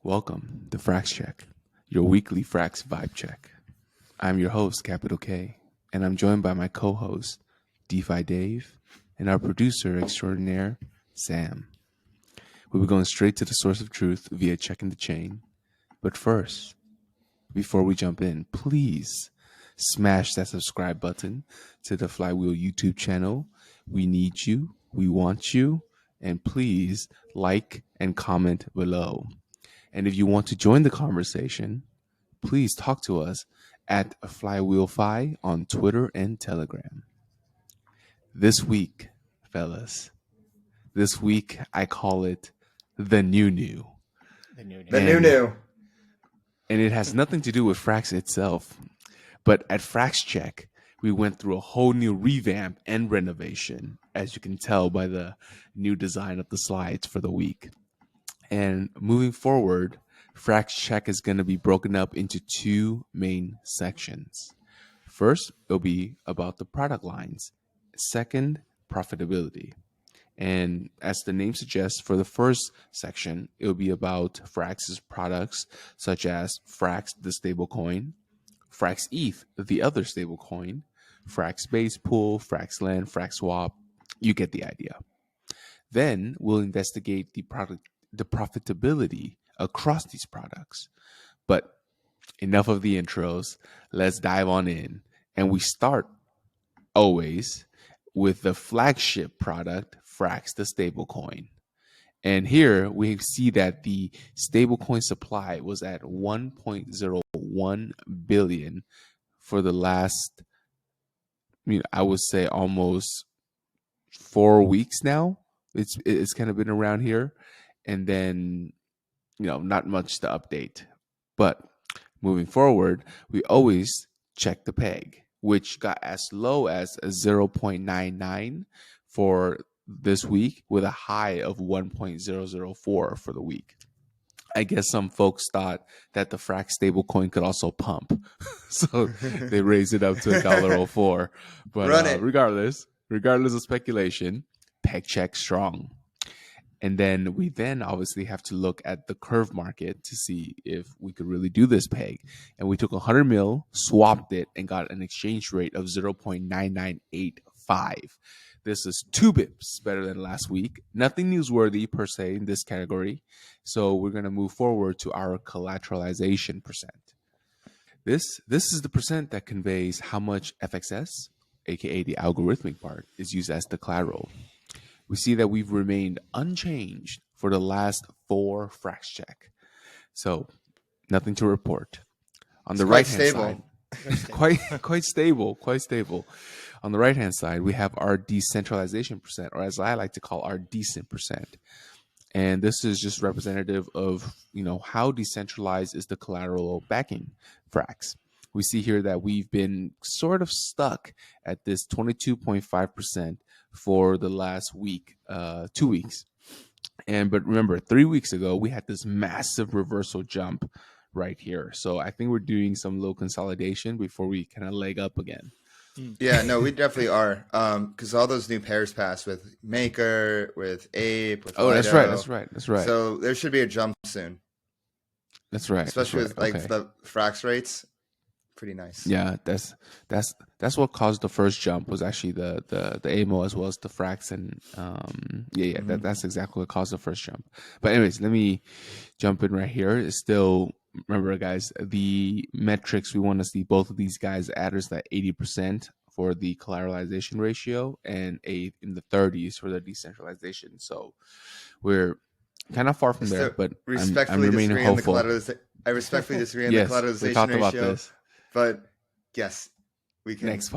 Welcome to Frax Check, your weekly Frax vibe check. I'm your host, Capital K, and I'm joined by my co-host, DeFi Dave, and our producer extraordinaire, Sam. We'll be going straight to the source of truth via checking the chain. But first, before we jump in, please smash that subscribe button to the Flywheel YouTube channel. We need you, we want you, and please like and comment below. And if you want to join the conversation, please talk to us at Flywheel Fi on Twitter and Telegram. This week, fellas, I call it the new. The new. And it has nothing to do with Frax itself. But at Frax Check, we went through a whole new revamp and renovation, as you can tell by the new design of the slides for the week. And moving forward, Frax Check is going to be broken up into two main sections. First, it'll be about the product lines. Second, profitability. And as the name suggests, for the first section, it'll be about Frax's products, such as Frax, the stablecoin, Frax ETH, the other stablecoin, Frax Base Pool, Frax Land, Frax Swap. You get the idea. Then we'll investigate the profitability across these products. But enough of the intros. Let's dive on in. And we start always with the flagship product, Frax, the stablecoin. And here we see that the stablecoin supply was at 1.01 billion for the last, I would say almost 4 weeks now. It's kind of been around here. And then, not much to update. But moving forward, we always check the peg, which got as low as 0.99 for this week with a high of 1.004 for the week. I guess some folks thought that the Frax stablecoin could also pump. So they raised it up to $1.04. But regardless of speculation, peg check strong. And then we obviously have to look at the curve market to see if we could really do this peg. And we took 100 mil, swapped it, and got an exchange rate of 0.9985. This is 2 bips better than last week. Nothing newsworthy per se in this category. So we're going to move forward to our collateralization percent. This is the percent that conveys how much FXS, aka the algorithmic part, is used as the collateral. We see that we've remained unchanged for the last 4 Frax Check. So nothing to report. On the right hand side, quite stable. On the right hand side, we have our decentralization percent, or as I like to call our decent percent. And this is just representative of, how decentralized is the collateral backing Frax. We see here that we've been sort of stuck at this 22.5% for the last week, 2 weeks. But remember, 3 weeks ago, we had this massive reversal jump right here. So I think we're doing some little consolidation before we kind of leg up again. Yeah, no, we definitely are. Because all those new pairs passed with Maker, with Ape, with Lido. That's right. So there should be a jump soon. That's right. Especially with the Frax rates. Pretty nice. Yeah, that's what caused the first jump was actually the AMO as well as the Frax, and that's exactly what caused the first jump. But anyways, let me jump in right here. It's still, remember guys, the metrics we want to see both of these guys at is that 80% for the collateralization ratio and in the 30s for the decentralization. So we're kind of far from there, but I'm remaining hopeful. I respectfully disagree on the collateralization we talked ratio. About this. But yes, we can. Next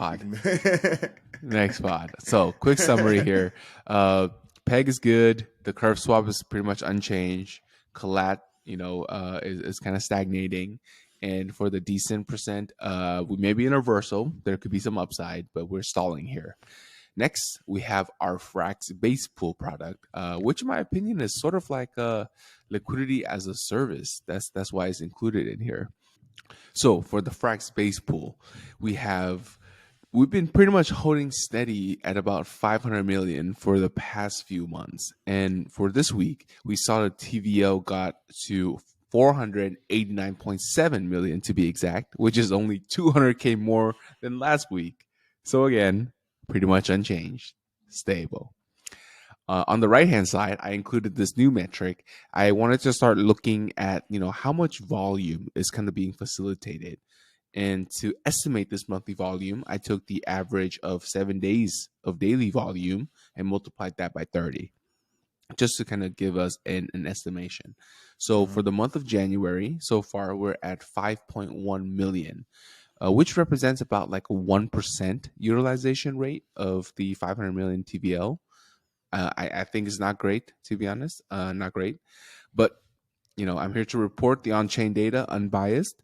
pod. So quick summary here. Peg is good. The curve swap is pretty much unchanged. Collat, is kind of stagnating. And for the decent percent, we may be in a reversal. There could be some upside, but we're stalling here. Next, we have our Frax Base Pool product, which in my opinion is sort of like a liquidity as a service. That's why it's included in here. So for the Frax Base Pool, we've been pretty much holding steady at about 500 million for the past few months. And for this week, we saw the TVL got to 489.7 million to be exact, which is only 200K more than last week. So again, pretty much unchanged, stable. On the right hand side, I included this new metric. I wanted to start looking at how much volume is kind of being facilitated, and to estimate this monthly volume, I took the average of 7 days of daily volume and multiplied that by 30, just to kind of give us an estimation. So for the month of January, so far we're at 5.1 million, which represents about like a 1% utilization rate of the 500 million TVL. I think it's not great, to be honest. Not great. But, I'm here to report the on-chain data unbiased.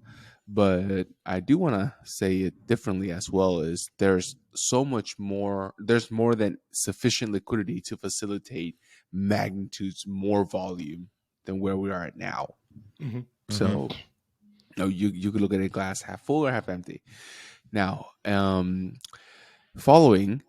But I do want to say it differently as well, is there's so much more. There's more than sufficient liquidity to facilitate magnitudes more volume than where we are at now. Mm-hmm. So you could look at a glass half full or half empty. Now, following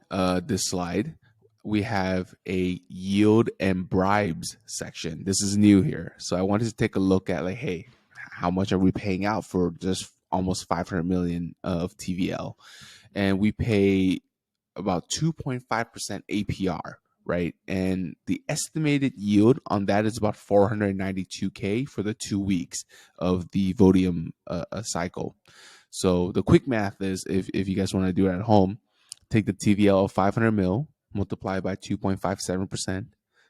this slide, we have a yield and bribes section. This is new here. So I wanted to take a look at, like, hey, how much are we paying out for just almost 500 million of TVL? And we pay about 2.5% APR, right? And the estimated yield on that is about 492K for the 2 weeks of the Vodium cycle. So the quick math is, if you guys want to do it at home, take the TVL of 500 mil, multiply by 2.57%,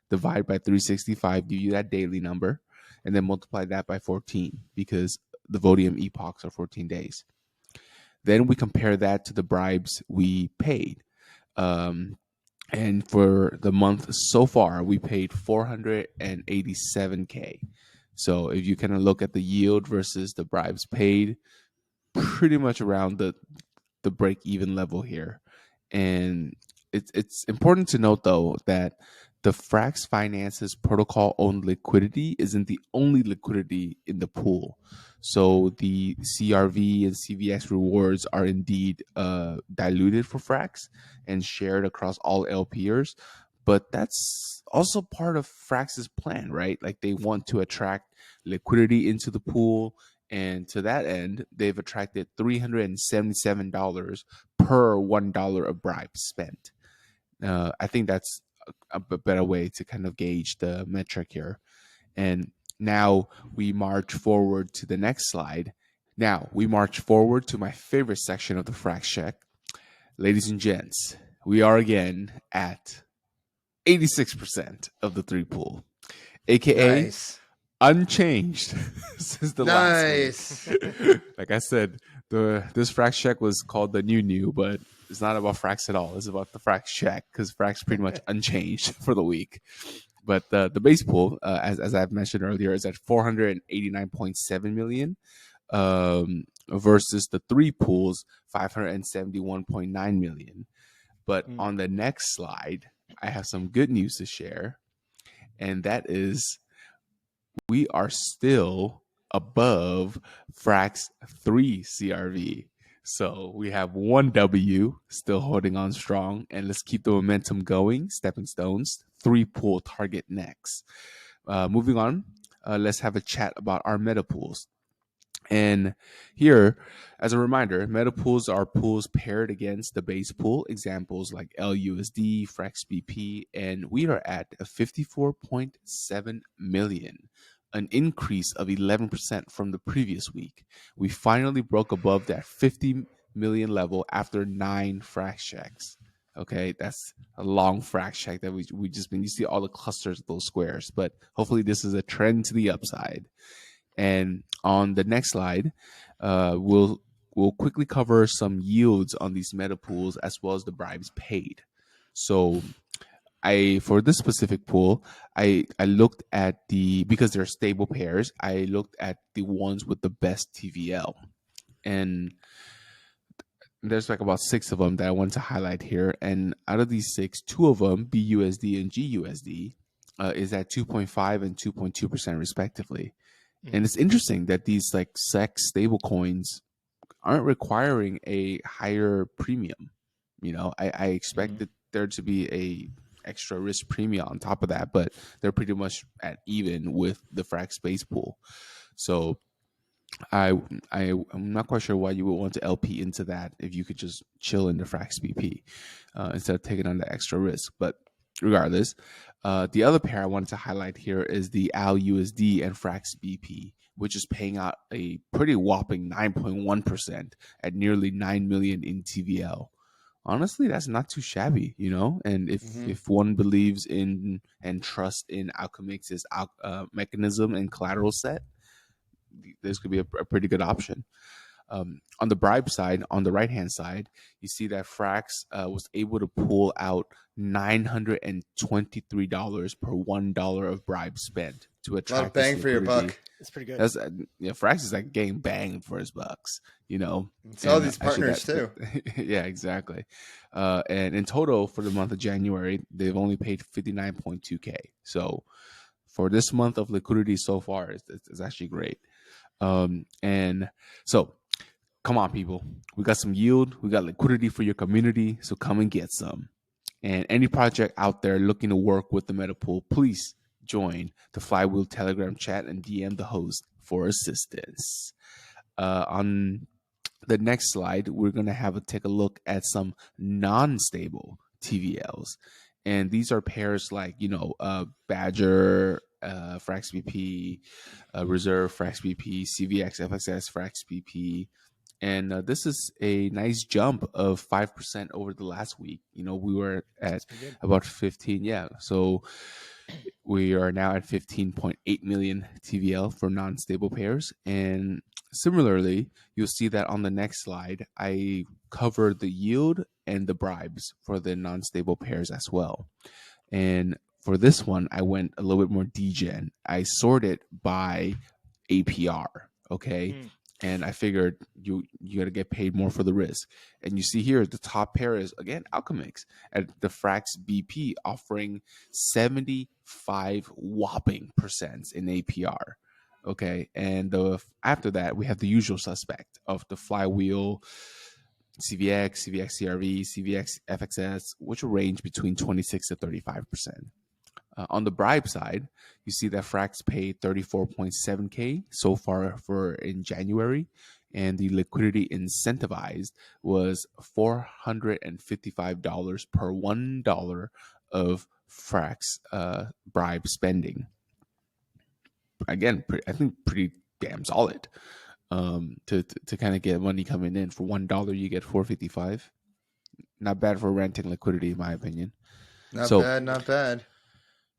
divide by 365, give you that daily number, and then multiply that by 14, because the Vodium epochs are 14 days. Then we compare that to the bribes we paid. And for the month so far, we paid 487K. So if you kind of look at the yield versus the bribes paid, pretty much around the break-even level here. And it's important to note, though, that the Frax Finance's protocol-owned liquidity isn't the only liquidity in the pool. So the CRV and CVX rewards are indeed diluted for Frax and shared across all LPers. But that's also part of Frax's plan, right? Like, they want to attract liquidity into the pool. And to that end, they've attracted $377 per $1 of bribes spent. I think that's a better way to kind of gauge the metric here. And now we march forward to the next slide. Now we march forward to my favorite section of the Frax Check. Ladies and gents, we are again at 86% of the 3 pool, aka Nice. unchanged since the Nice. last week. Like I said, this Frax Check was called the new, but it's not about Frax at all. It's about the Frax Check, because Frax pretty much unchanged for the week. But the base pool, as I've mentioned earlier, is at 489.7 million, versus the 3 pools 571.9 million. But on the next slide, I have some good news to share, and that is we are still above Frax 3 CRV. So we have 1 W still holding on strong, and let's keep the momentum going. Stepping stones, 3 pool target next. Moving on, let's have a chat about our meta pools. And here, as a reminder, meta pools are pools paired against the base pool, examples like LUSD, Frax BP, and we are at 54.7 million, an increase of 11% from the previous week. We finally broke above that 50 million level after 9 Frax checks. Okay, that's a long Frax check that we just been. You see all the clusters of those squares, but hopefully this is a trend to the upside. And on the next slide, we'll quickly cover some yields on these meta pools as well as the bribes paid. So for this specific pool, I looked at because they're stable pairs, I looked at the ones with the best TVL. And there's like about 6 of them that I want to highlight here. And out of these 6, 2 of them, BUSD and GUSD, is at 2.5 and 2.2% respectively. And it's interesting that these like SEC stable coins aren't requiring a higher premium. I expected there to be a extra risk premium on top of that, but they're pretty much at even with the Frax base pool. So I I'm not quite sure why you would want to LP into that if you could just chill in the Frax BP instead of taking on the extra risk. But regardless, the other pair I wanted to highlight here is the AL USD and Frax BP, which is paying out a pretty whopping 9.1% at nearly 9 million in TVL. Honestly, that's not too shabby, you know. And if one believes in and trusts in Alchemix's mechanism and collateral set, this could be a pretty good option. On the bribe side, on the right hand side, you see that Frax was able to pull out $923 per $1 of bribe spent to A lot attract of bang this for your liquidity. buck. That's pretty good. That's Frax is like getting banged for his bucks, you know. It's all And these actually partners too. yeah, exactly. And in total for the month of January, they've only paid 59.2K. So for this month of liquidity so far, it's actually great. And so come on, people. We got some yield. We got liquidity for your community. So come and get some. And any project out there looking to work with the meta pool, please join the Flywheel Telegram chat and DM the host for assistance. On the next slide, we're going to take a look at some non-stable TVLs. And these are pairs like, Badger, Frax BP, Reserve, Frax BP, CVX, FXS, Frax BP. And this is a nice jump of 5% over the last week. You know, we were at about 15. Yeah. So we are now at 15.8 million TVL for non-stable pairs. And similarly, you'll see that on the next slide, I covered the yield and the bribes for the non-stable pairs as well. And for this one, I went a little bit more degen. I sorted by APR. Okay. And I figured you got to get paid more for the risk. And you see here, the top pair is, again, Alchemix at the Frax BP offering 75 whopping percents in APR. Okay. And after that, we have the usual suspect of the Flywheel, CVX, CVX CRV, CVX FXS, which will range between 26 to 35%. On the bribe side, you see that Frax paid 34.7K so far for in January, and the liquidity incentivized was $455 per $1 of Frax bribe spending. Again, I think pretty damn solid. To kind of get money coming in for $1, you get $455. Not bad for renting liquidity, in my opinion. Not bad.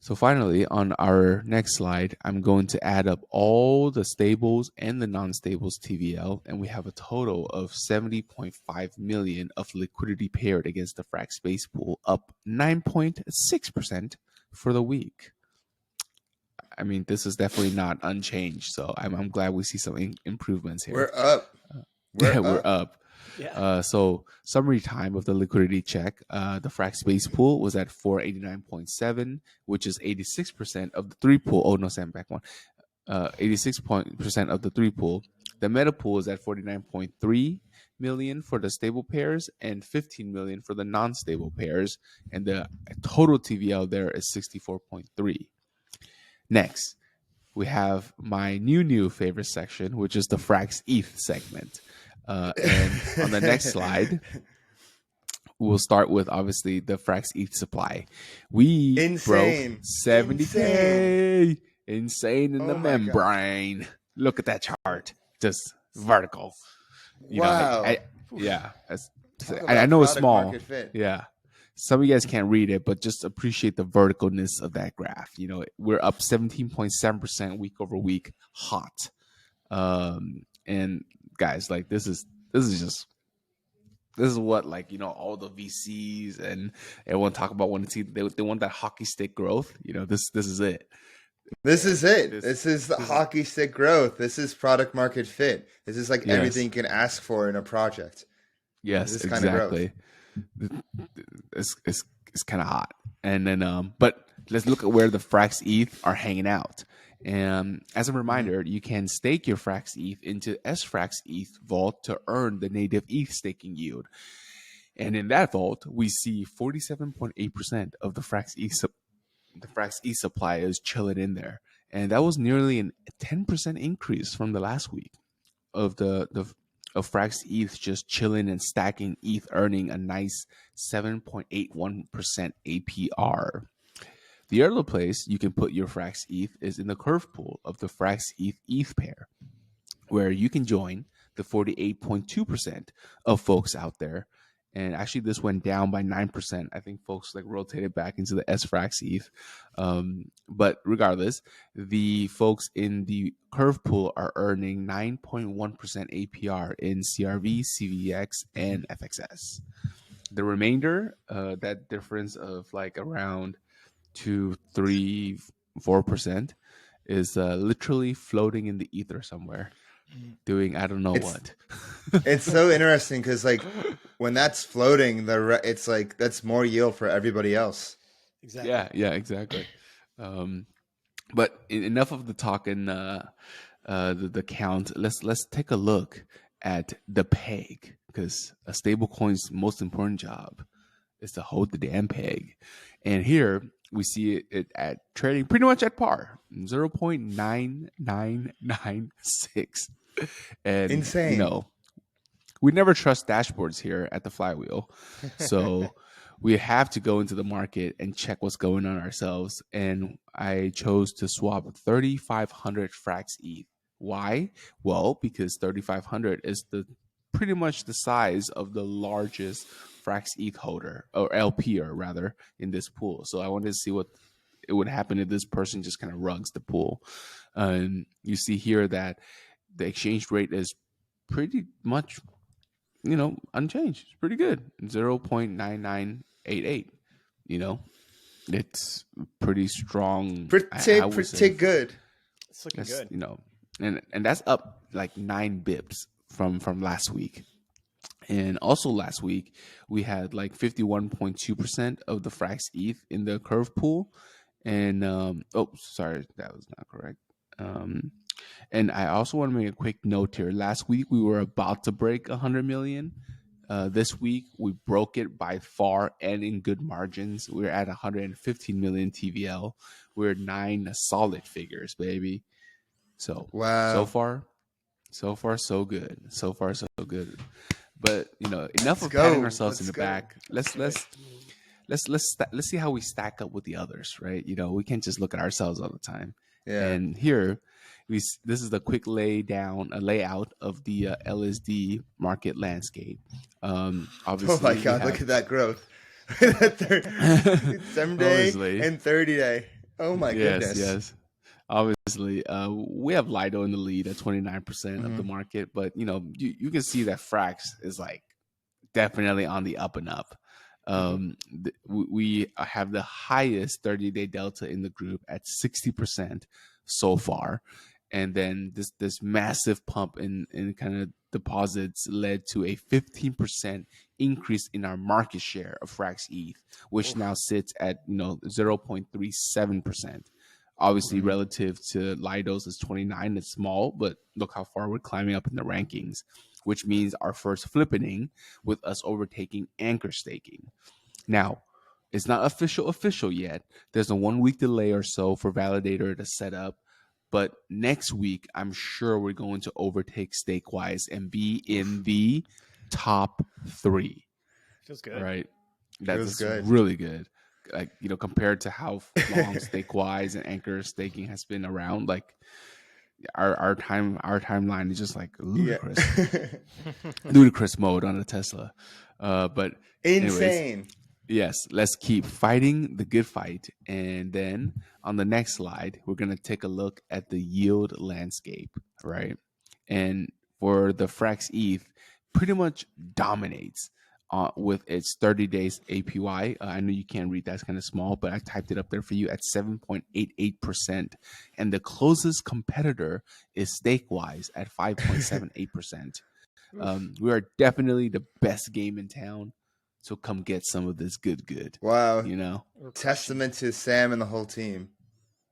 So finally, on our next slide, I'm going to add up all the stables and the non-stables TVL, and we have a total of 70.5 million of liquidity paired against the Frax Space Pool, up 9.6% for the week. I mean, this is definitely not unchanged, so I'm glad we see some improvements here. We're up. We're up. Yeah. So summary time of the liquidity check, the Frax Space Pool was at 489.7, which is 86% of the three pool. Oh no, Sam, back one. 86% of the three pool. The meta pool is at 49.3 million for the stable pairs and 15 million for the non-stable pairs, and the total TVL there is 64.3. Next, we have my new favorite section, which is the Frax ETH segment. And on the next slide, we'll start with obviously the Frax ETH supply. We broke 70K. Insane in the membrane. Look at that chart. Just vertical. Wow. I know it's small. Yeah. Some of you guys can't read it, but just appreciate the verticalness of that graph. You know, we're up 17.7% week over week. Hot. And guys, like this is what, like, you know, all the VCs and everyone talk about when they want that hockey stick growth. You know, this is it. This is it. This is the hockey stick growth. This is product market fit. This is like everything you can ask for in a project. Yes, exactly. It's kind of hot. And then but let's look at where the Frax ETH are hanging out. And as a reminder, you can stake your Frax ETH into SFrax ETH vault to earn the native ETH staking yield. And in that vault, we see 47.8% of the Frax ETH supply is chilling in there. and that was nearly a 10% increase from the last week of the of Frax ETH just chilling and stacking ETH, earning a nice 7.81% APR. The other place you can put your Frax ETH is in the curve pool of the Frax ETH pair, where you can join the 48.2% of folks out there. And actually, this went down by 9%. I think folks like rotated back into the SFrax ETH. But regardless, the folks in the curve pool are earning 9.1% APR in CRV, CVX, and FXS. The remainder, that difference of like around 2, 3, 4%, is literally floating in the ether somewhere, doing I don't know what. It's so interesting because like when that's floating, it's like that's more yield for everybody else. Exactly. Yeah, exactly. But enough of the talk and the count. Let's take a look at the peg, because a stablecoin's most important job is to hold the damn peg. And here we see it at trading pretty much at par, 0.9996. And insane. We never trust dashboards here at the Flywheel. So we have to go into the market and check what's going on ourselves. And I chose to swap 3,500 Frax ETH. Why? Well, because 3,500 is pretty much the size of the largest Frax ETH holder, or LP, or rather, in this pool. So I wanted to see what it would happen if this person just kind of rugs the pool. You see here that the exchange rate is pretty much unchanged. It's pretty good. 0.9988. It's pretty strong. Pretty good. It's looking good. And that's up like 9 bips from last week. And also last week we had like 51.2% of the Frax ETH in the curve pool. And sorry, that was not correct. And I also want to make a quick note here. Last week we were about to break 100 million. This week we broke it by far and in good margins. We're at 115 million TVL. We're 9 solid figures, baby. So wow. So far so good. So far so good. But enough of patting ourselves in the back. Let's see how we stack up with the others, right? We can't just look at ourselves all the time. Yeah. And here, this is the quick layout of the LSD market landscape. Obviously, oh my God! Look at that growth. 7-day and 30-day. Oh my goodness. Yes. Obviously, we have Lido in the lead at 29% of the market, but you can see that Frax is like definitely on the up and up. We have the highest 30-day delta in the group at 60% so far, and then this massive pump in kind of deposits led to a 15% increase in our market share of Frax ETH, which now sits at 0.37%. Obviously, relative to Lido's is 29. It's small, but look how far we're climbing up in the rankings, which means our first flippening with us overtaking anchor staking. Now, it's not official yet. There's a 1-week delay or so for validator to set up. But next week, I'm sure we're going to overtake Stakewise and be in the top 3. Feels good. Right? That's really good. Like, compared to how long Stakewise and Anchor staking has been around, like our timeline is just like ludicrous. Ludicrous mode on a Tesla. But insane. Anyways, yes, let's keep fighting the good fight. And then on the next slide, we're going to take a look at the yield landscape, right? And for the Frax ETH, pretty much dominates with its 30 days APY. I know you can't read, that's kind of small, but I typed it up there for you at 7.88%. And the closest competitor is Stakewise at 5.78%. We are definitely the best game in town. So come get some of this good. Wow. Testament to Sam and the whole team.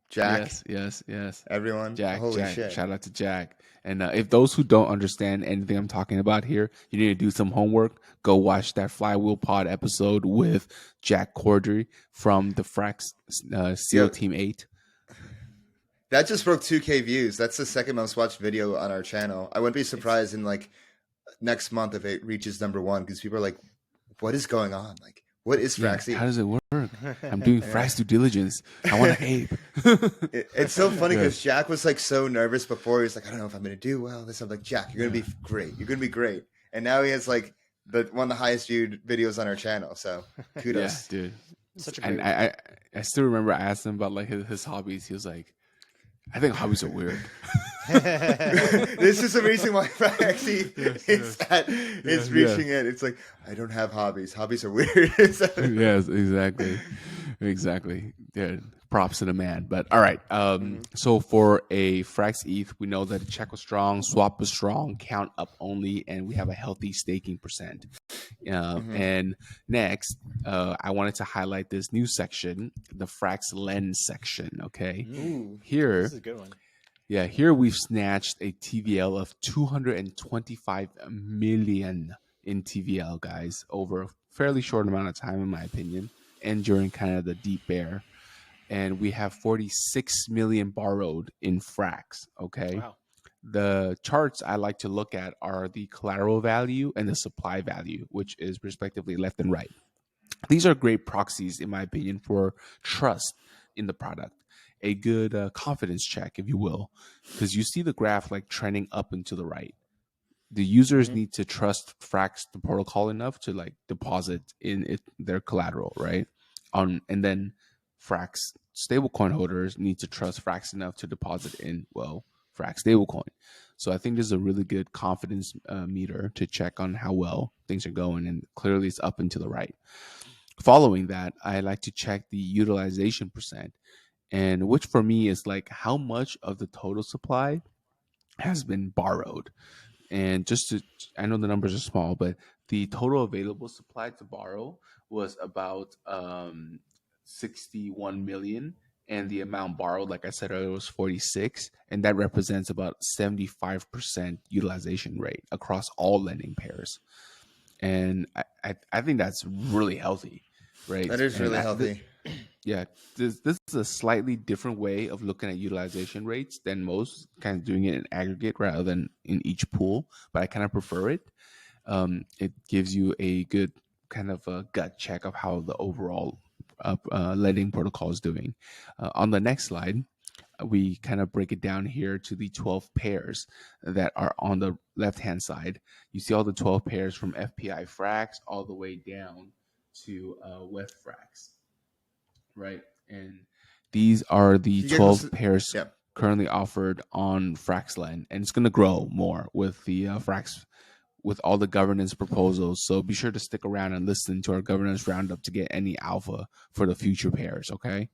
Jack. Yes. Everyone. Jack. Holy shit. Shout out to Jack. And if those who don't understand anything I'm talking about here, you need to do some homework. Go watch that Flywheel Pod episode with Jack Cordry from the Frax SEAL Team 8. That just broke 2K views. That's the second most watched video on our channel. I wouldn't be surprised in like next month if it reaches #1 because people are like, "What is going on? Like, what is Frax? How does it work? I'm doing Frax due diligence. I want to ape." It's so funny because Jack was like so nervous before. He was like, "I don't know if I'm going to do well." This I'm like, "Jack, you're going to be great. You're going to be great." And now he has like one of the highest viewed videos on our channel. So kudos, dude. Such a great. And I still remember I asked him about like his hobbies. He was like, "I think hobbies are weird." This is the reason why Frax is reaching it. It's like, I don't have hobbies. Hobbies are weird. Yes, exactly. Yeah, props to the man. But all right. So for a Frax ETH, we know that check was strong, swap was strong, count up only, and we have a healthy staking percent. And next, I wanted to highlight this new section, the Frax Lens section. Okay, here this is a good one. Yeah, here we've snatched a TVL of 225 million in TVL, guys, over a fairly short amount of time, in my opinion, and during kind of the deep bear. And we have 46 million borrowed in Frax. Okay. Wow. The charts I like to look at are the collateral value and the supply value, which is respectively left and right. These are great proxies, in my opinion, for trust in the product. A good confidence check, if you will, because you see the graph like trending up and to the right. The users need to trust Frax, the protocol, enough to like deposit in their collateral, right? And then Frax stablecoin holders need to trust Frax enough to deposit in, well, Frax stablecoin. So I think this is a really good confidence meter to check on how well things are going, and clearly it's up and to the right. Following that, I like to check the utilization percent, and which for me is like how much of the total supply has been borrowed. And I know the numbers are small, but the total available supply to borrow was about 61 million. And the amount borrowed, like I said earlier, was 46. And that represents about 75% utilization rate across all lending pairs. And I think that's really healthy, right? That is really healthy. This is a slightly different way of looking at utilization rates than most, kind of doing it in aggregate rather than in each pool, but I kind of prefer it. It gives you a good kind of a gut check of how the overall lending protocol is doing. On the next slide, we kind of break it down here to the 12 pairs that are on the left-hand side. You see all the 12 pairs from FPI Frax all the way down to WEF Frax. Right, and these are the 12 pairs currently offered on FraxLend, and it's going to grow more with the Frax, with all the governance proposals. So be sure to stick around and listen to our governance roundup to get any alpha for the future pairs. Okay.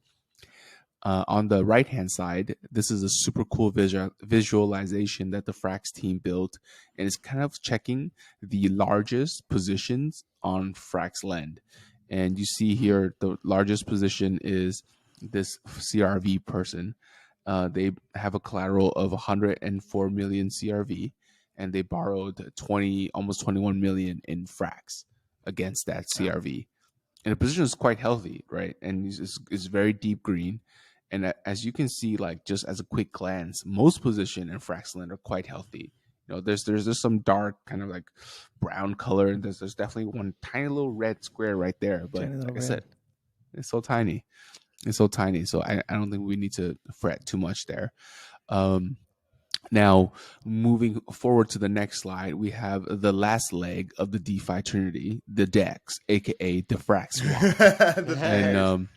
On the right hand side, this is a super cool visualization that the Frax team built, and it's kind of checking the largest positions on FraxLend. And you see here, the largest position is this CRV person. They have a collateral of 104 million CRV, and they borrowed almost 21 million in Frax against that CRV. And the position is quite healthy, right? And it's very deep green. And as you can see, like just as a quick glance, most position in FraxLend are quite healthy. You know, there's some dark kind of like brown color, and there's definitely one tiny little red square right there. But like I said, it's so tiny. It's so tiny. So I don't think we need to fret too much there. Now, moving forward to the next slide, we have the last leg of the DeFi Trinity, the DEX, aka the Frax Squad. And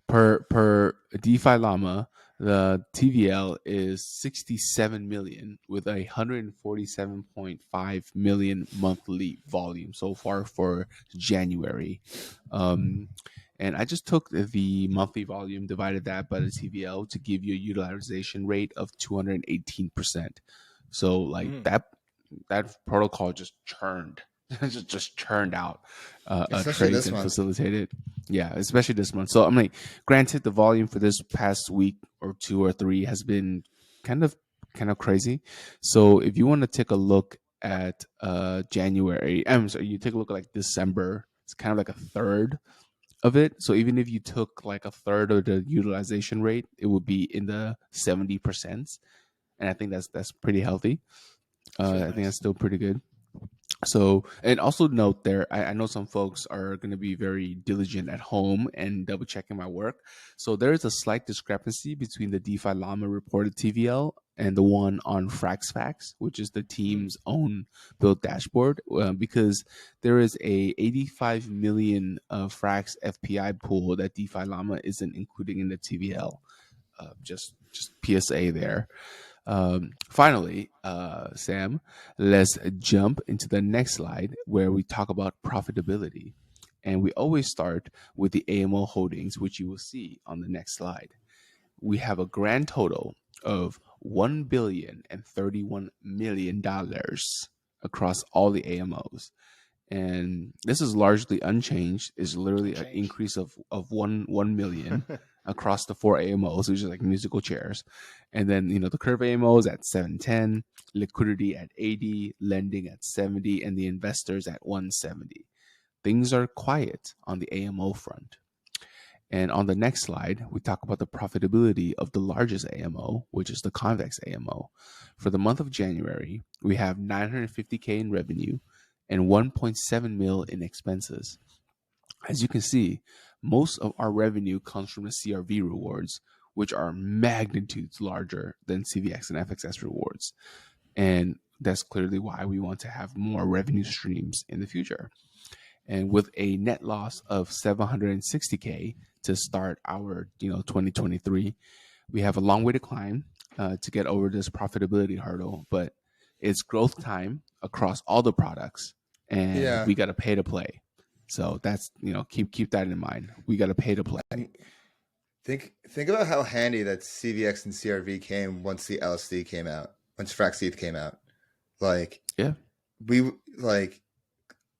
per DeFi Llama, the TVL is 67 million with 147.5 million monthly volume so far for January. And I just took the monthly volume, divided that by the TVL to give you a utilization rate of 218%. So like that protocol just churned. just churned out trades and facilitated. Yeah, especially this month. So I'm like, granted, the volume for this past week or 2 or 3 has been kind of crazy. So if you want to take a look at January, you take a look at like December. It's kind of like a third of it. So even if you took like a third of the utilization rate, it would be in the 70%. And I think that's pretty healthy. I think that's still pretty good. So, and also note there, I know some folks are going to be very diligent at home and double checking my work. So there is a slight discrepancy between the DeFi Llama reported TVL and the one on FraxFacts, which is the team's own built dashboard, because there is a 85 million Frax FPI pool that DeFi Llama isn't including in the TVL. Just PSA there. Finally, Sam, let's jump into the next slide where we talk about profitability. And we always start with the AMO holdings, which you will see on the next slide. We have a grand total of $1,031,000,000 across all the AMOs. And this is largely unchanged. It's literally an increase of 1 million across the 4 AMOs, which is like musical chairs. And then, the Curve AMOs at 710, liquidity at 80, lending at 70, and the investors at 170. Things are quiet on the AMO front. And on the next slide, we talk about the profitability of the largest AMO, which is the Convex AMO. For the month of January, we have 950K in revenue and 1.7 mil in expenses. As you can see, most of our revenue comes from the CRV rewards, which are magnitudes larger than CVX and FXS rewards. And that's clearly why we want to have more revenue streams in the future. And with a net loss of 760K to start our 2023, we have a long way to climb to get over this profitability hurdle, but it's growth time across all the products, and we got to pay to play. So that's, keep that in mind. We got to pay to play. Think about how handy that CVX and CRV came once the LSD came out, once Frax ETH came out.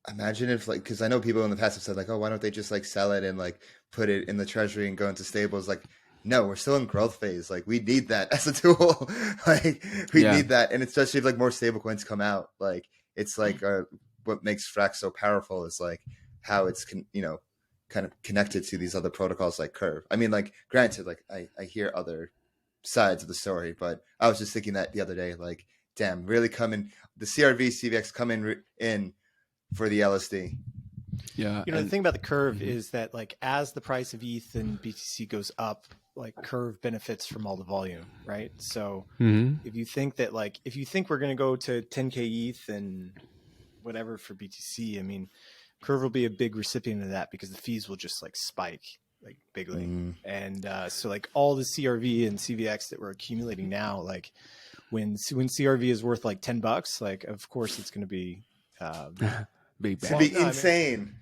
Imagine if because I know people in the past have said oh, why don't they just sell it and put it in the treasury and go into stables? No, we're still in growth phase. We need that as a tool. We need that, and especially if more stable coins come out. It's what makes Frax so powerful is how it's kind of connected to these other protocols like Curve. I mean, granted, I hear other sides of the story, but I was just thinking that the other day, damn, really coming the CRV CVX coming in for the LSD. Yeah. The thing about the Curve is that as the price of ETH and BTC goes up, Curve benefits from all the volume, right? So if you think that if you think we're going to go to 10K ETH and whatever for BTC, I mean, Curve will be a big recipient of that because the fees will just spike bigly. And so all the CRV and CVX that we're accumulating now, when CRV is worth $10, of course it's going to be big bang. It's insane.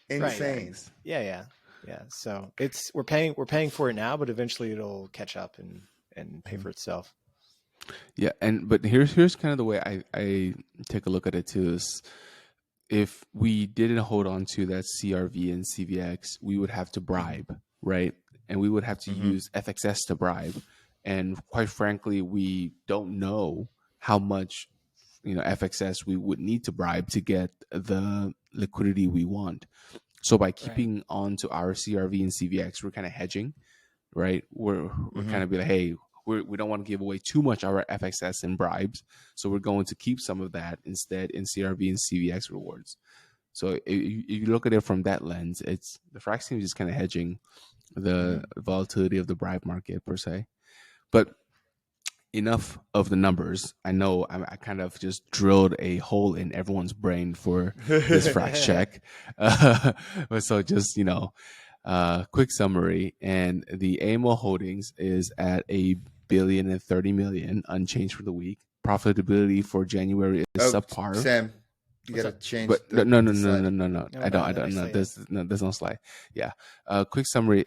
Insane. Right. Yeah. So we're paying for it now, but eventually it'll catch up and pay for itself. Yeah, but here's kind of the way I take a look at it too. Is if we didn't hold on to that CRV and CVX, we would have to bribe, right? And we would have to use FXS to bribe. And quite frankly, we don't know how much FXS we would need to bribe to get the liquidity we want. So by keeping on to our CRV and CVX, we're kind of hedging, right? We're kind of be hey, we don't want to give away too much of our FXS and bribes, so we're going to keep some of that instead in CRV and CVX rewards. So if you look at it from that lens, it's the Frax team is just kind of hedging the volatility of the bribe market per se. But enough of the numbers. I know I kind of just drilled a hole in everyone's brain for this Frax check. So just, quick summary. And the AMO holdings is at $1,030,000,000 unchanged for the week. Profitability for January is subpar. Sam, you gotta change. But no. I don't. No, there's no slide. Yeah. Quick summary.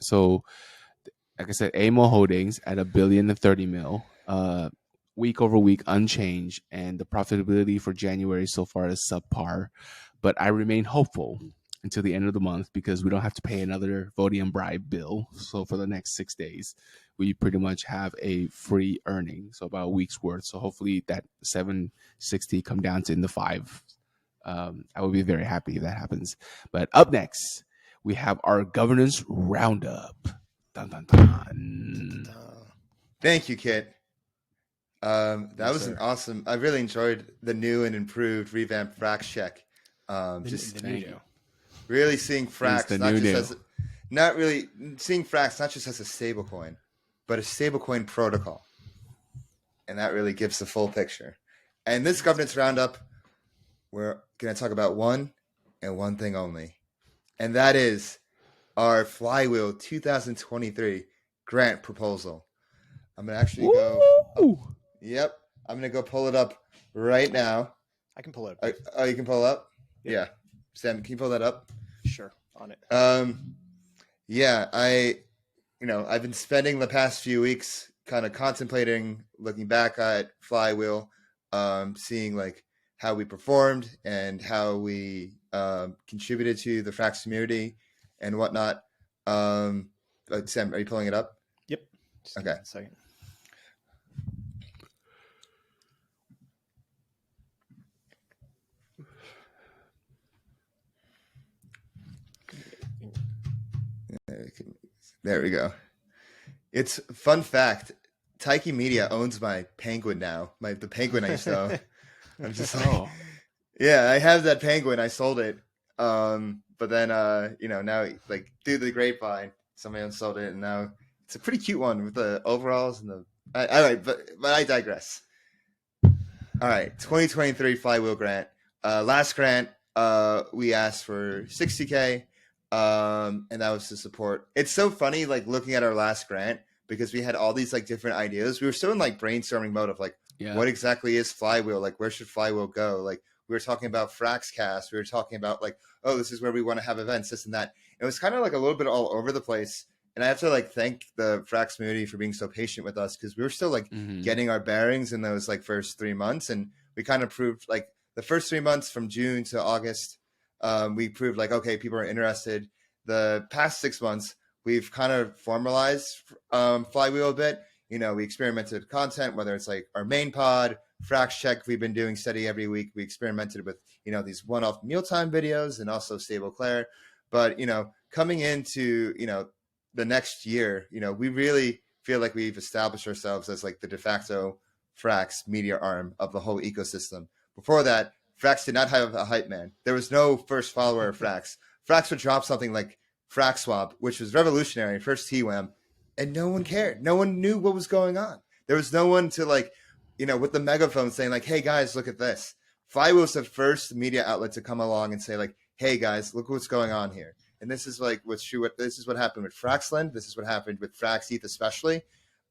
So, like I said, AMO holdings at $1,030,000,000, week over week unchanged, and the profitability for January so far is subpar. But I remain hopeful until the end of the month because we don't have to pay another Vodium bribe bill. So for the next 6 days, we pretty much have a free earning, so about a week's worth. So hopefully that 760 come down to in the 5. I would be very happy if that happens. But up next, we have our governance roundup. Dun, dun, dun. Thank you, Kit. That Yes, was sir. an awesome. I really enjoyed the new and improved revamped Frax Check. Thank you. Really seeing Frax the not new just as not really seeing Frax not just as a stablecoin, but a stablecoin protocol, and that really gives the full picture. And this governance roundup, we're going to talk about one and one thing only, and that is our Flywheel 2023 grant proposal. I'm going to actually go. Yep. I'm going to go pull it up right now. I can pull it up. Oh, you can pull it up? Yep. Yeah. Sam, can you pull that up? Sure. On it. Yeah, I've been spending the past few weeks kind of contemplating, looking back at Flywheel, seeing like how we performed and how we contributed to the Frax community and whatnot. Sam, are you pulling it up? Yep. Just Okay. a second. There we go. It's fun fact. Taiki Media owns my penguin now. The penguin I used to own. I'm just like, yeah, I have that penguin. I sold it. But then, now like through the grapevine, somebody else sold it, and now it's a pretty cute one with the overalls and the. All right, but I digress. All right, 2023 Flywheel grant. Last grant, we asked for 60K. And that was to support. It's so funny, like looking at our last grant, because we had all these like different ideas. We were still in like brainstorming mode of like, what exactly is Flywheel? Like, where should Flywheel go? Like, we were talking about FraxCast. We were talking about like, oh, this is where we want to have events, this and that. It was kind of like a little bit all over the place. And I have to like thank the Frax community for being so patient with us, because we were still like getting our bearings in those like first 3 months. And we kind of proved like the first 3 months from June to August, we proved like, okay, people are interested. The past 6 months, we've kind of formalized Flywheel a bit. We experimented with content, whether it's like our main pod, Frax Check, we've been doing steady every week. We experimented with, these one-off mealtime videos and also Stable Claire. But, coming into, the next year, we really feel like we've established ourselves as like the de facto Frax media arm of the whole ecosystem. Before that, Frax did not have a hype man. There was no first follower of Frax. Frax would drop something like Frax Swap, which was revolutionary, first TWAM, and no one cared. No one knew what was going on. There was no one to like, with the megaphone saying like, hey guys, look at this. Flywheel was the first media outlet to come along and say like, hey guys, look what's going on here. And this is like this is what happened with Fraxland. This is what happened with Frax ETH especially.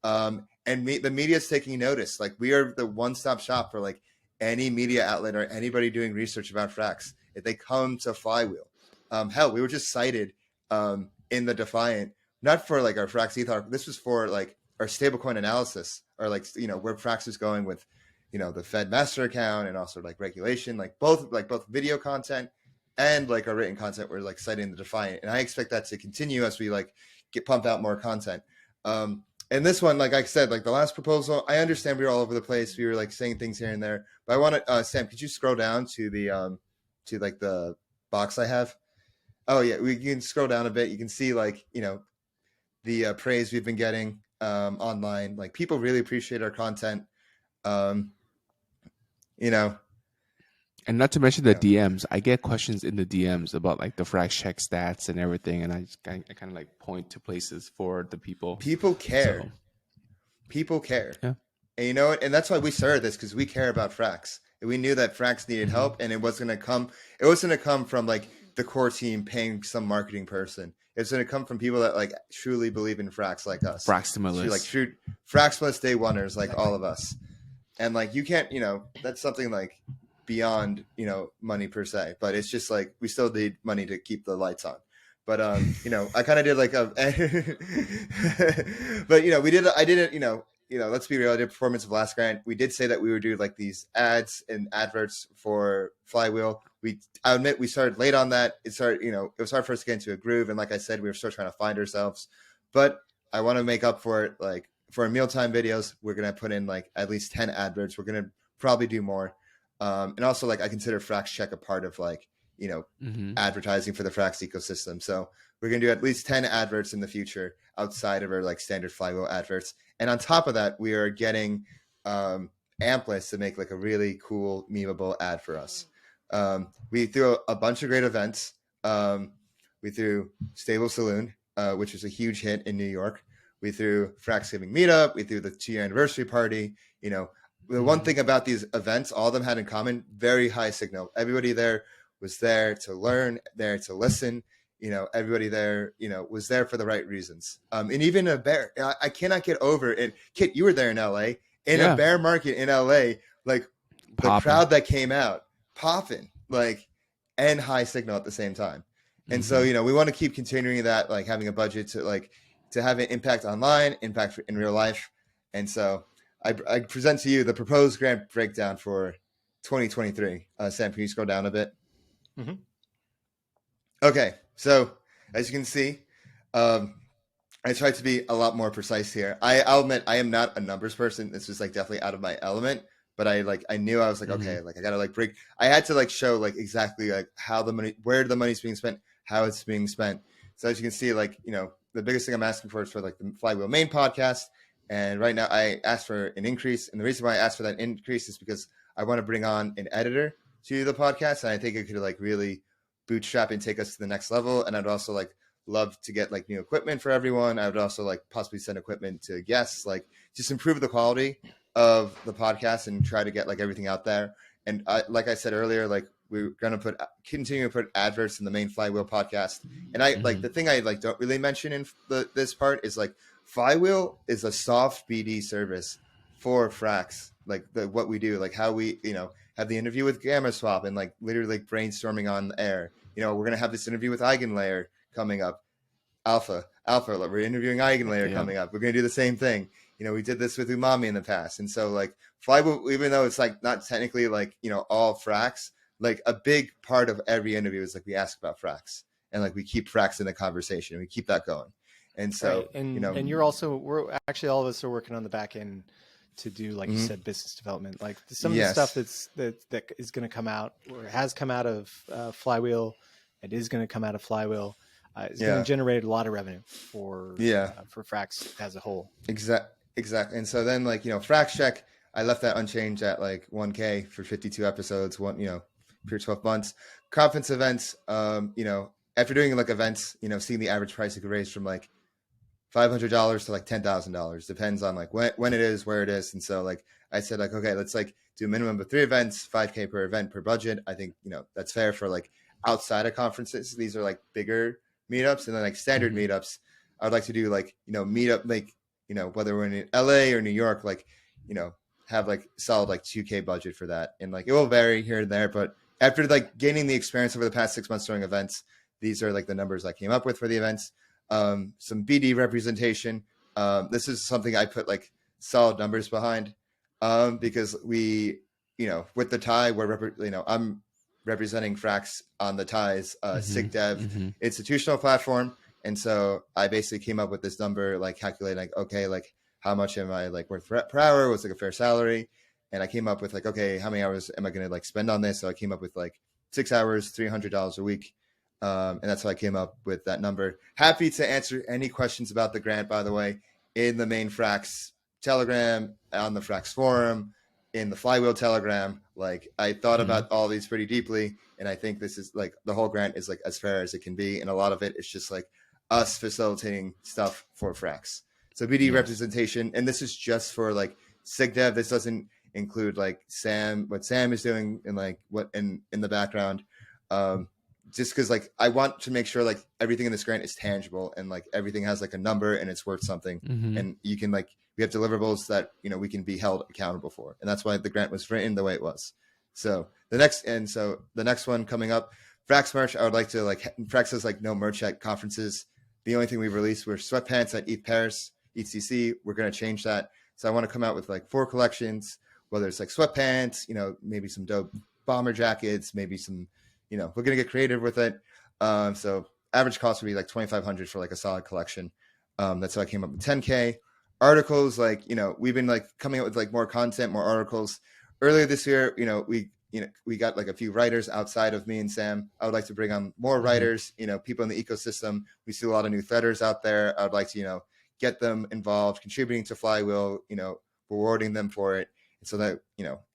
The media is taking notice. Like, we are the one-stop shop for like any media outlet or anybody doing research about Frax. If they come to Flywheel, hell, we were just cited in the Defiant, not for like our Frax ETH. This was for like our stablecoin analysis, or like where Frax is going with the Fed master account, and also like regulation, like both video content and like our written content. We're like citing the Defiant, and I expect that to continue as we like pump out more content. And this one, like I said, like the last proposal, I understand we were all over the place. We were like saying things here and there, but I want to, Sam, could you scroll down to the to like the box I have? Oh yeah, you can scroll down a bit. You can see like the praise we've been getting online. Like, people really appreciate our content. And not to mention the DMs. I get questions in the DMs about like the Frax Check stats and everything, and I kind of like point to places for the people. People care. So, people care. Yeah. And you know what? And that's why we started this, because we care about Frax. And we knew that Frax needed help, and it wasn't gonna come from like the core team paying some marketing person. It's gonna come from people that like truly believe in Frax, like us. Fraximalists. Like true Fraximalists day oneers, like all of us. And like, you can't, that's something like beyond money per se, but it's just like we still need money to keep the lights on. But I kind of did like a but I didn't let's be real, I did performance of last grant. We did say that we would do like these ads and adverts for Flywheel. I admit we started late on that. It was hard for us to get into a groove, and like I said, we were still trying to find ourselves. But I want to make up for it. Like, for our mealtime videos, we're gonna put in like at least 10 adverts. We're gonna probably do more. And also, like, I consider Frax Check a part of like advertising for the Frax ecosystem. So we're going to do at least 10 adverts in the future outside of our like standard Flywheel adverts. And on top of that, we are getting Ampless to make like a really cool memeable ad for us. We threw a bunch of great events. We threw Stable Saloon, which was a huge hit in New York. We threw Frax Giving Meetup. We threw the 2-year anniversary party. The one thing about these events, all of them had in common, very high signal. Everybody there was there to learn, there to listen. Everybody there, was there for the right reasons. And even a bear, I cannot get over it. Kit, you were there in LA. In a bear market in LA, like the crowd that came out, popping, like, and high signal at the same time. And so, we want to keep continuing that, like having a budget to have an impact online, impact in real life. And so I present to you the proposed grant breakdown for 2023. Sam, can you scroll down a bit? Mm-hmm. Okay. So as you can see, I tried to be a lot more precise here. I'll admit I am not a numbers person. This was like definitely out of my element, but I knew I was like, okay, like I gotta like break. I had to like show like exactly like how the money, where the money's being spent, how it's being spent. So as you can see, like, the biggest thing I'm asking for is for like the Flywheel main podcast. And right now I asked for an increase. And the reason why I asked for that increase is because I want to bring on an editor to the podcast. And I think it could like really bootstrap and take us to the next level. And I'd also like love to get like new equipment for everyone. I would also like possibly send equipment to guests, like just improve the quality of the podcast and try to get like everything out there. And like I said earlier, like we're going to continue to put adverts in the main Flywheel podcast. And I like the thing I like don't really mention in this part is like Flywheel is a soft BD service for Frax, like what we do, like how we, have the interview with Gamma Swap and like literally like brainstorming on the air. We're going to have this interview with Eigenlayer coming up. Alpha, like we're interviewing Eigenlayer coming up. We're going to do the same thing. We did this with Umami in the past. And so like Flywheel, even though it's like not technically like, all Frax, like a big part of every interview is like we ask about Frax and like we keep Frax in the conversation and we keep that going. And so, right. And you're also, we're actually, all of us are working on the back end to do, like you said, business development. Like some of the stuff that is going to come out or has come out of Flywheel, it is going to come out of Flywheel. It's going to generate a lot of revenue for Frax as a whole. Exactly. And so then like, Frax Check, I left that unchanged at like 1K for 52 episodes, per 12 months. Conference events, after doing like events, seeing the average price it could raise from like $500 to like $10,000. Depends on like when it is, where it is. And so like I said, like, okay, let's like do a minimum of 3 events, 5K per event per budget. I think, that's fair for like outside of conferences. These are like bigger meetups, and then like standard meetups. I would like to do like, meetup, like, whether we're in LA or New York, like, have like solid like 2K budget for that. And like, it will vary here and there, but after like gaining the experience over the past 6 months doing events, these are like the numbers I came up with for the events. Some BD representation. This is something I put like solid numbers behind, because we, with the tie, I'm representing Frax on the ties, SigDev institutional platform. And so I basically came up with this number, like calculating like, okay, like how much am I like worth per hour? What's like a fair salary? And I came up with like, okay, how many hours am I going to like spend on this? So I came up with like 6 hours, $300 a week. And that's how I came up with that number. Happy to answer any questions about the grant, by the way, in the main Frax Telegram, on the Frax forum, in the Flywheel Telegram. Like I thought about all these pretty deeply. And I think this is like the whole grant is like as fair as it can be. And a lot of it is just like us facilitating stuff for Frax. So BD representation. And this is just for like SigDev. This doesn't include like what Sam is doing and like what in the background. Just because like I want to make sure like everything in this grant is tangible and like everything has like a number and it's worth something. And you can like, we have deliverables that, we can be held accountable for. And that's why the grant was written the way it was. So the next one coming up, Frax merch, I would like to like, Frax has like no merch at conferences. The only thing we've released were sweatpants at ETH Paris, ETCC. We're going to change that. So I want to come out with like 4 collections, whether it's like sweatpants, maybe some dope bomber jackets, maybe some, we're going to get creative with it. So average cost would be like $2,500 for like a solid collection. That's how I came up with 10K. Articles, like, we've been like coming up with like more content, more articles. Earlier this year, we got like a few writers outside of me and Sam. I would like to bring on more writers, people in the ecosystem. We see a lot of new threaders out there. I would like to, get them involved, contributing to Flywheel, rewarding them for it. And so that,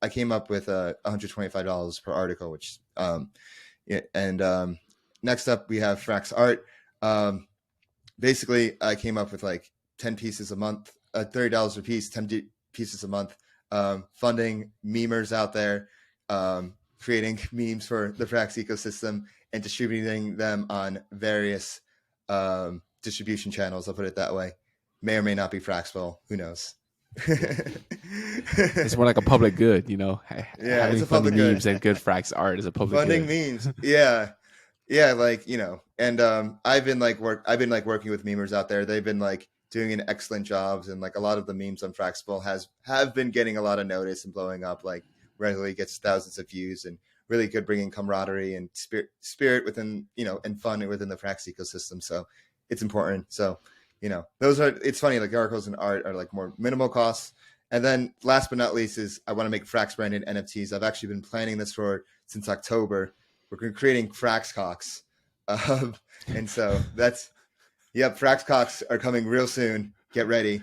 I came up with $125 per article, which, next up we have Frax Art. Basically, I came up with like 10 pieces a month, $30 a piece, 10 pieces a month, funding memers out there, creating memes for the Frax ecosystem and distributing them on various distribution channels. I'll put it that way. May or may not be Fraxville. Who knows? It's more like a public good, Yeah, having it's a public funny memes good. and good Frax art is a public Funding good. memes. Yeah, like, and I've been working with memers out there. They've been like doing an excellent jobs, and like a lot of the memes on Fraxville have been getting a lot of notice and blowing up, like regularly gets thousands of views, and really good bringing camaraderie and spirit within, and fun within the Frax ecosystem. So it's important. So, it's funny, like articles and art are like more minimal costs. And then last but not least is I want to make Frax branded NFTs. I've actually been planning this since October. We're creating Fraxcocks. And so Fraxcocks are coming real soon. Get ready.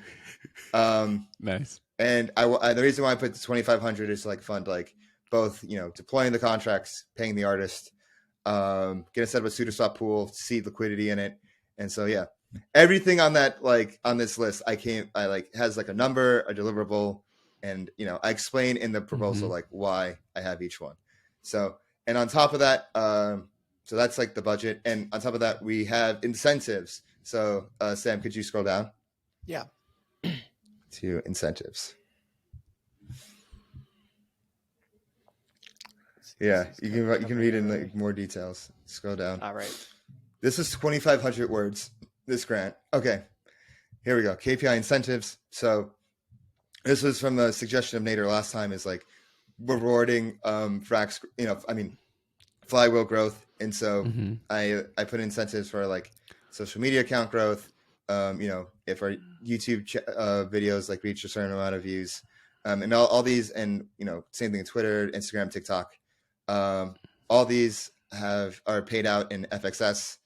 Nice. And the reason why I put the 2,500 is to like fund like both, deploying the contracts, paying the artist, get a set of a SudoSwap pool, seed liquidity in it. And so, everything on that, like on this list, has like a number, a deliverable, and I explain in the proposal like why I have each one. So, and on top of that, so that's like the budget, and on top of that, we have incentives. So, Sam, could you scroll down? Yeah. To incentives. Yeah, you can read in like more details. Scroll down. All right. This is 2,500 words. This grant. Okay, here we go. KPI incentives. So this was from the suggestion of Nader last time, is like rewarding Frax, Flywheel growth. And so I put incentives for like social media account growth. If our YouTube videos like reach a certain amount of views, and all these, and same thing in Twitter, Instagram, TikTok. All these are paid out in FXS.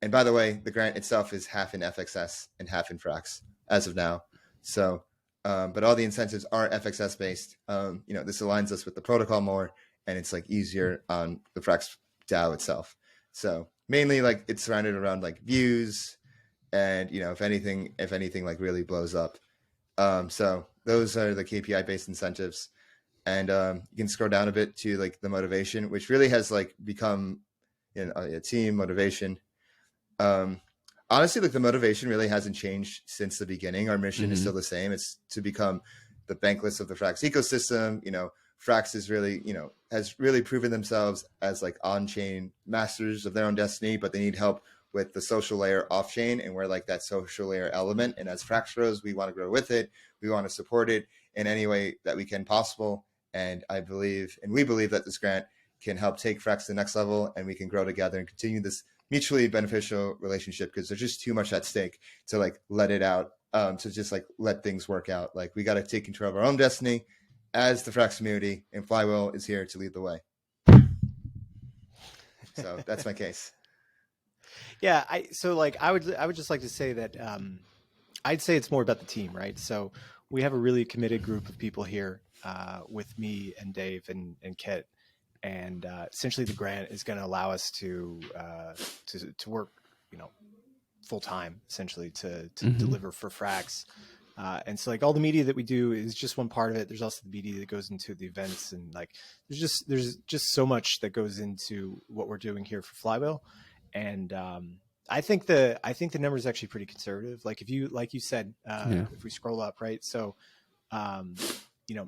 And by the way, the grant itself is half in FXS and half in Frax as of now. So, but all the incentives are FXS based. This aligns us with the protocol more, and it's like easier on the Frax DAO itself. So mainly like it's surrounded around like views, and if anything like really blows up. So those are the KPI based incentives. And you can scroll down a bit to like the motivation, which really has like become a team motivation. Honestly, like the motivation really hasn't changed since the beginning. Our mission is still the same. It's to become the bankless of the Frax ecosystem. Frax is really, has really proven themselves as like on-chain masters of their own destiny, but they need help with the social layer off-chain, and we're like that social layer element. And as Frax grows, we want to grow with it. We want to support it in any way that we can possible. And we believe that this grant can help take Frax to the next level, and we can grow together and continue this mutually beneficial relationship, because there's just too much at stake to like let it out, to just like let things work out. Like we got to take control of our own destiny as the Frax community, and Flywheel is here to lead the way. So that's my case. Yeah. I would just like to say that I'd say it's more about the team, right? So we have a really committed group of people here with me and Dave and Kiet. And essentially, the grant is going to allow us to work, full time, essentially to deliver for Frax. And so, like all the media that we do is just one part of it. There's also the media that goes into the events, and like there's just so much that goes into what we're doing here for Flywheel. And I think the number is actually pretty conservative. Like you said, if we scroll up, right? So,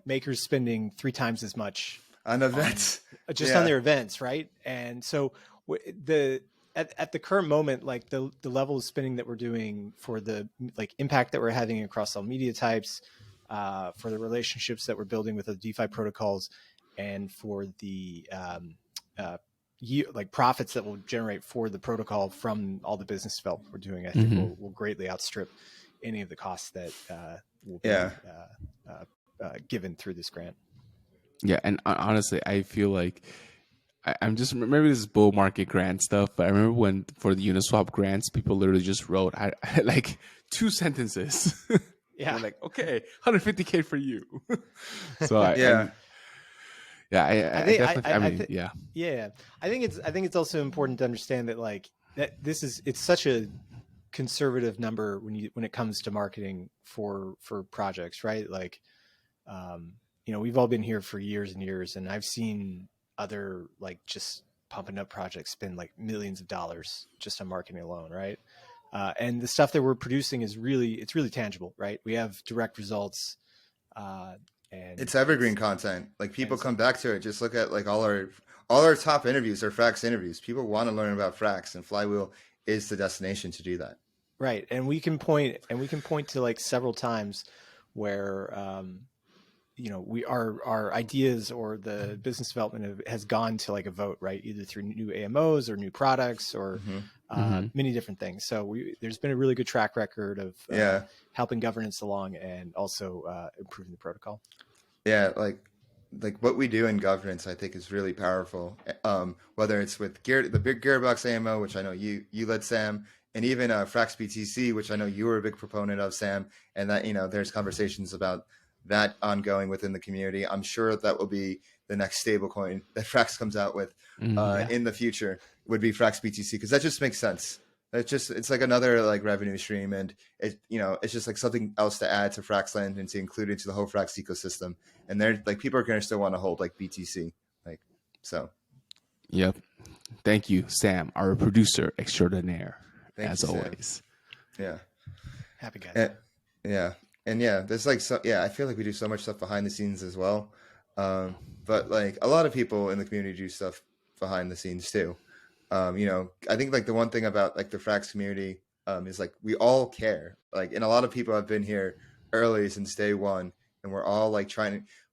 makers spending 3 times as much on events, on their events, right? And so at the current moment, like the level of spending that we're doing for the like impact that we're having across all media types, for the relationships that we're building with the DeFi protocols, and for the like profits that we'll generate for the protocol from all the business development we're doing, I think will greatly outstrip any of the costs that will be given through this grant. Yeah, and honestly, I feel like I'm just maybe this is bull market grant stuff, but I remember when for the Uniswap grants, people literally just wrote I like 2 sentences. Yeah. They're like, okay, 150K for you. So Yeah. I definitely. I mean, yeah. Yeah, I think it's also important to understand that like that it's such a conservative number when it comes to marketing for projects, right? Like, we've all been here for years and years, and I've seen other like just pumping up projects spend like millions of dollars just on marketing alone, right? And the stuff that we're producing is really tangible, right? We have direct results. And it's evergreen content. Like people come back to it. Just look at like all our top interviews are Frax interviews. People want to learn about Frax, and Flywheel is the destination to do that. Right, and we can point to like several times where our ideas or the business development has gone to like a vote, right? Either through new AMOs or new products or many different things. So there's been a really good track record of helping governance along and also improving the protocol. Yeah, like what we do in governance, I think is really powerful. Whether it's with the big Gearbox AMO, which I know you led, Sam, and even Frax BTC, which I know you were a big proponent of, Sam, and that there's conversations about that ongoing within the community. I'm sure that will be the next stablecoin that Frax comes out with in the future. Would be Frax BTC, because that just makes sense. It's like another like revenue stream, and it's just like something else to add to Fraxland and to include into the whole Frax ecosystem. And they're like, people are going to still want to hold like BTC, like so. Yep. Thank you, Sam, our producer extraordinaire, as always. Yeah. Happy guys. And there's like I feel like we do so much stuff behind the scenes as well. But like a lot of people in the community do stuff behind the scenes too. I think like the one thing about like the Frax community is like we all care. Like, and a lot of people have been here early since day one, and we're all like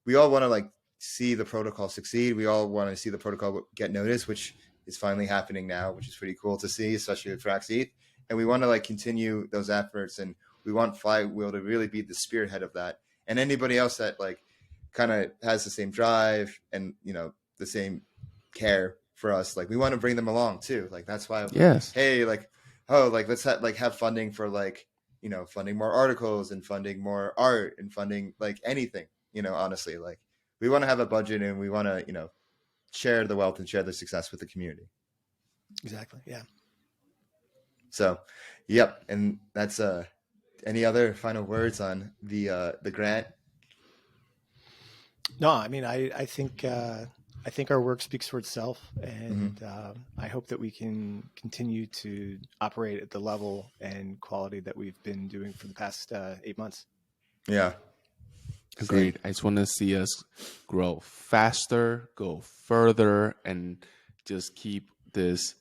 we all want to like see the protocol succeed. We all want to see the protocol get noticed, which is finally happening now, which is pretty cool to see, especially with Frax ETH. And we want to like continue those efforts, and we want Flywheel to really be the spearhead of that. And anybody else that like kind of has the same drive and the same care for us, like we want to bring them along too. Like that's why hey, like let's have funding for like funding more articles and funding more art and funding like anything. Honestly, like we want to have a budget, and we want to share the wealth and share the success with the community. Exactly. Yeah. So yep. And that's any other final words on the grant? No, I mean, I think our work speaks for itself, and I hope that we can continue to operate at the level and quality that we've been doing for the past 8 months. Yeah. Agreed. Same. I just want to see us grow faster, go further, and just keep this.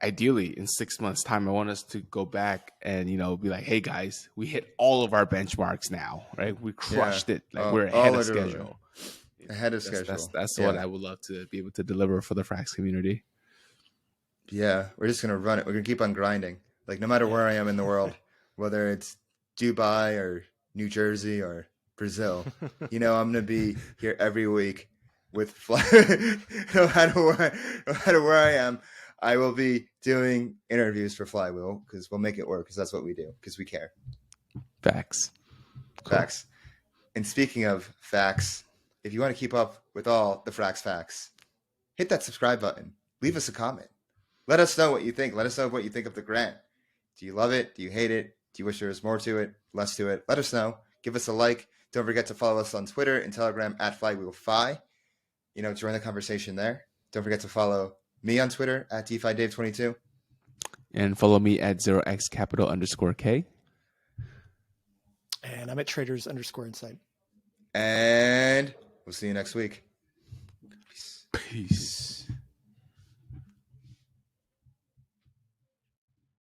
Ideally, in 6 months' time, I want us to go back and be like, "Hey guys, we hit all of our benchmarks now, right? We crushed it. Like we're ahead of schedule." Ahead of schedule. That's what I would love to be able to deliver for the Frax community. Yeah, we're just gonna run it. We're gonna keep on grinding. Like no matter where I am in the world, whether it's Dubai or New Jersey or Brazil, I'm gonna be here every week with no matter where I am. I will be doing interviews for Flywheel, because we'll make it work, because that's what we do, because we care. Facts. Cool. Facts. And speaking of facts, if you want to keep up with all the Frax facts, hit that subscribe button. Leave us a comment. Let us know what you think. Let us know what you think of the grant. Do you love it? Do you hate it? Do you wish there was more to it? Less to it? Let us know. Give us a like. Don't forget to follow us on Twitter and Telegram at FlywheelFi. Join the conversation there. Don't forget to follow me on Twitter at DeFi Dave 22. And follow me at 0xcapital_K. And I'm at traders_insight. And we'll see you next week. Peace.